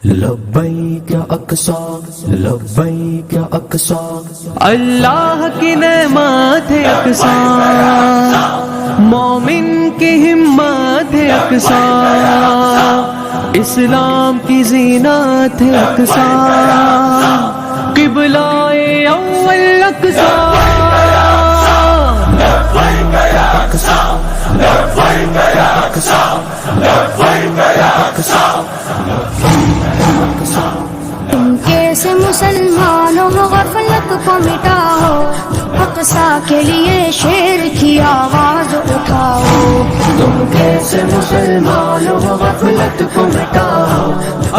لبیک اقصی لبیک اقصی، اللہ کی نعمت ہے اقصی، مومن کی ہمت ہے اقصی، اسلام کی زینت ہے اقصی، قبلہ اول اقصی، لبیک اقصی لبیک اقصی لبیک اقصی۔ تم کیسے مسلمانوں غفلت کو مٹاؤ، اقصی کے لیے شیر کی آواز اٹھاؤ۔ تم کیسے مسلمانوں غفلت کو مٹاؤ،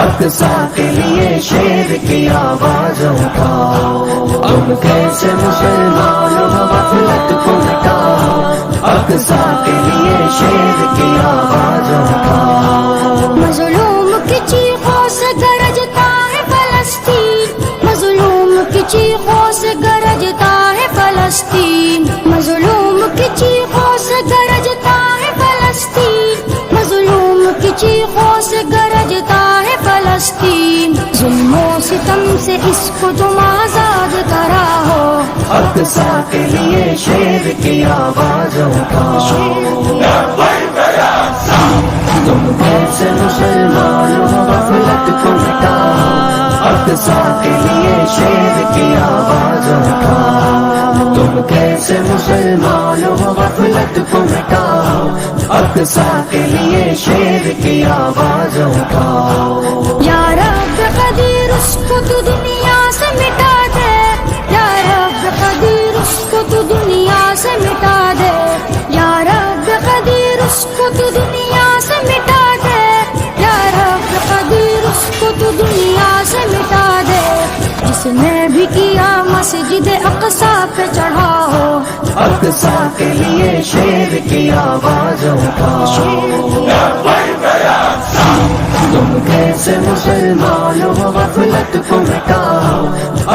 اقصی کے لیے شیر کی آواز اٹھاؤ۔ تم کیسے مسلمانوں غفلت کو مٹاؤ، اقصی کے لیے شیر کی آواز اٹھاؤ۔ مظلوم کی چیخوں سے گرجتا ہے فلسطین، مظلوم کی چیخوں سے گرجتا ہے فلسطین، مظلوم کی چیخوں سے گرجتا ہے فلسطین، مظلوم کی چیخوں سے گرجتا ہے فلسطین۔ ظلم و ستم سے اس کو تم آزاد کراؤ، اقصی کے لیے شیر کی آواز اٹھاؤ۔ تم کیسے مسلمانوں غفلت کو مٹاؤ، اقصی کے لیے شیر کی آواز اٹھاؤ۔ تم کیسے مسلمانوں غفلت کو مٹاؤ، اقصی کے لیے شیر کی آواز اٹھاؤ۔ یا رب قدیر اس کو تو دنیا سے مٹا دے، یا رب قدیر اس کو تو دنیا سے مٹا دے، یا رب قدیر اس کو تو دنیا سے مٹا دے، یا رب قدیر اس کو تو دنیا سے مٹا دے۔ جس نے بھی کیا مسجد اقصی پہ چڑھاؤ، اقصی کے لیے شیر کی آواز اٹھاؤ۔ تم کیسے مسلمانوں غفلت کو مٹاؤ،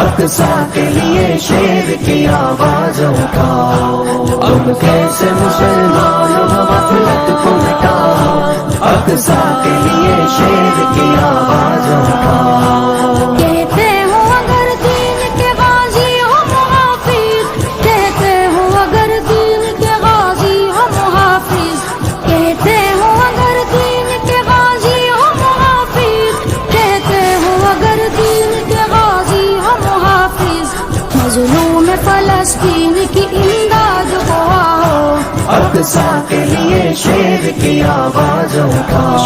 اقصی کے لیے شیر کی آواز اٹھاؤ۔ تم کیسے مسلمانوں غفلت کو مٹاؤ، اقصی کے لیے شیر کی آواز اٹھاؤ۔ کہتے ہو اگر دین کے غازی ہو محافظ، کہتے ہو اگر دین کے غازی ہو محافظ، کہتے ہو اگر دین کے غازی ہو محافظ، کہتے ہو اگر دین کے غازی ہو محافظ، مظلوم فلسطین کی امداد کو آؤ، اقصی کے لیے شیر کی آواز اٹھاؤ۔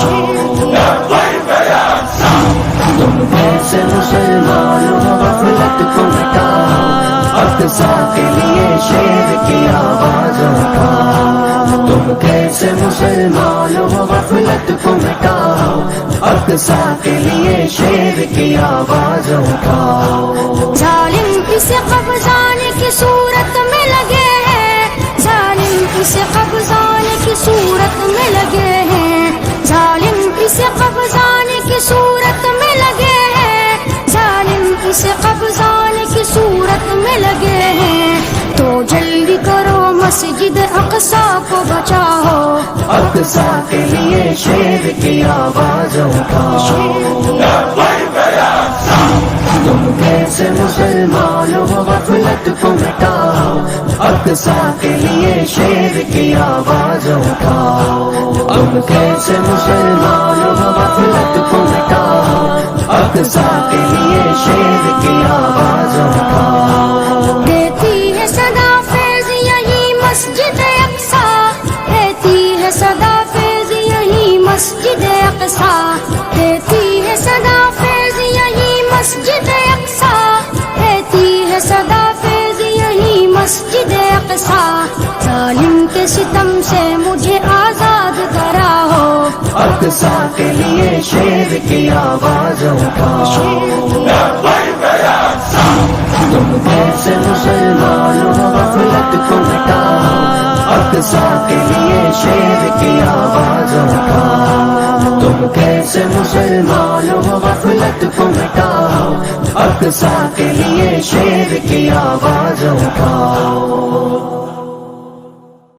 تم کیسے مسلمانوں غفلت کو مٹاؤ، اقصی کے لیے شیر کی آواز اٹھاؤ۔ تم کیسے مسلمانوں غفلت کو مٹاؤ، اقصی کے لیے شیر کی آواز اٹھاؤ۔ ظالم اسے قبضانے کی صورت میں لگے ہیں، ظالم اسے قبضانے کی صورت میں لگے ہیں، ظالم اسے قبضانے کی صورت میں لگے ہیں، ظالم اسے قبضانے کی صورت میں لگے ہیں۔ تو جلدی کرو مسجد اقصی کو بچاؤ، اقصی کے لیے شیر کی آواز اٹھاؤ۔ تم کیسے مسلمانوں غفلت کو مٹاؤ، اقصی کے لیے شیر کی آواز اٹھاؤ۔ تم کیسے مسلمانوں غفلت کو مٹاؤ، اقصی کے لیے شیر کی آواز اٹھاؤ۔ دیتی ہے صدا فیض یہی مسجد اقصی، دیتی ہے صدا فیض یہی مسجد اقصی، دیتی ہے صدا فیض یہی مسجد اقصی، دیتی ہے صدا فیض یہی مسجد اقصی۔ ظالم کے ستم سے مجھے آزاد کراؤ، اقصی کے لیے شیر کی آواز اٹھاؤ۔ تم کیسے مسلمانوں غفلت کو مٹاؤ، اقصی کے لیے شیر کی آواز اٹھاؤ۔ تم کیسے مسلمانوں غفلت کو مٹاؤ، اقصی کے لیے شیر کی آواز اٹھاؤ۔